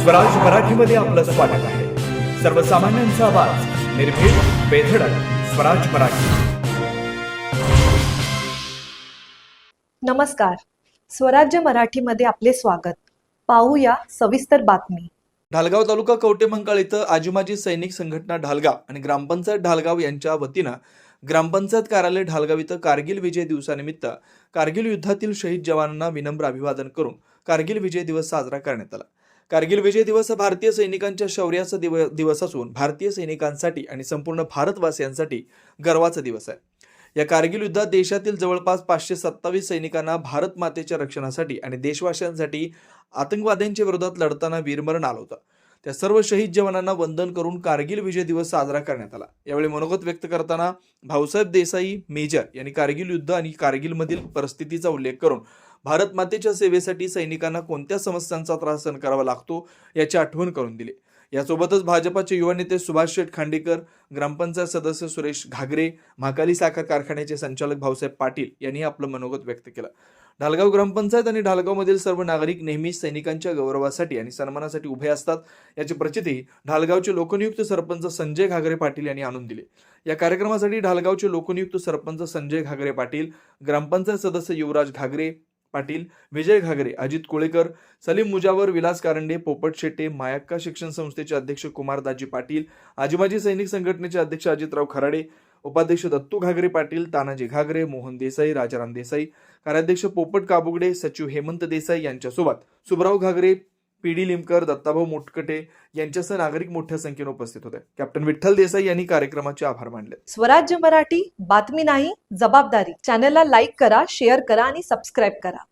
स्वराज मराठीमध्ये आपलं स्वागत आहे. सर्वसामान्यांचा आवाज, निर्भीड, बेधडक. स्वराज मराठी. नमस्कार. स्वराज्य मराठीमध्ये आपले स्वागत. पाहूया सविस्तर बातमी. ढालगाव तालुका कवटेमंकाळ इथं आजीमाजी सैनिक संघटना ढालगाव आणि ग्रामपंचायत ढालगाव यांच्या वतीनं ग्रामपंचायत कार्यालय ढालगाव इथं कारगिल विजय दिवसानिमित्त कारगिल युद्धातील शहीद जवानांना विनम्र अभिवादन करून कारगिल विजय दिवस साजरा करण्यात आला. कारगिल विजय दिवस हा भारतीय सैनिकांच्या शौर्याचा दिवस असून भारतीय सैनिकांसाठी आणि संपूर्ण भारतवासियांसाठी गर्वाचा दिवस आहे. या कारगिल युद्धात देशातील जवळपास 527 सैनिकांना भारत मातेच्या रक्षणासाठी आणि देशवासियांसाठी आतंकवाद्यांच्या विरोधात लढताना वीरमरण आलं होतं. त्या सर्व शहीद जवानांना वंदन करून कारगिल विजय दिवस साजरा करण्यात आला. यावेळी मनोगत व्यक्त करताना भाऊसाहेब देसाई मेजर यांनी कारगिल युद्ध आणि कारगिलमधील परिस्थितीचा उल्लेख करून भारत मातेच्या सेवेसाठी सैनिकांना कोणत्या समस्यांचा त्रास सहन करावा लागतो याची आठवण करून दिली. यासोबतच भाजपाचे युवा नेते सुभाष शेठ खांडेकर, ग्रामपंचायत सदस्य सुरेश घागरे, महाकाली साखर कारखान्याचे संचालक भाऊसाहेब पाटील यांनी आपलं मनोगत व्यक्त केलं. ढालगाव ग्रामपंचायत आणि ढालगावमधील सर्व नागरिक नेहमीच सैनिकांच्या गौरवासाठी आणि सन्मानासाठी उभे असतात याची प्रचिती ढालगावचे लोकनियुक्त सरपंच संजय घागरे पाटील यांनी आणून दिली. या कार्यक्रमासाठी ढालगावचे लोकनियुक्त सरपंच संजय घागरे पाटील, ग्रामपंचायत सदस्य युवराज घागरे पाटील, विजय घागरे, अजित कोळेकर, सलीम मुजावर, विलास कारंडे, पोपट शेट्टे, मायक्का शिक्षण संस्थेचे अध्यक्ष कुमार दाजी पाटील, आजीमाजी सैनिक संघटनेचे अध्यक्ष अजितराव खराडे, उपाध्यक्ष दत्तू घागरे पाटील, तानाजी घागरे, मोहन देसाई, राजाराम देसाई, कार्याध्यक्ष पोपट काबुगडे, सचिव हेमंत देसाई यांच्यासोबत सुभराव घागरे, पीडी लिमकर, दत्ताभाऊ मोटकटे यांच्यासह नागरिक मोठ्या संख्येने उपस्थित होते. कॅप्टन विठ्ठल देसाई यांनी कार्यक्रमाचे आभार मानले. स्वराज्य मराठी, बातमी नाही जबाबदारी. चॅनलला लाईक करा, शेअर करा आणि सबस्क्राईब करा.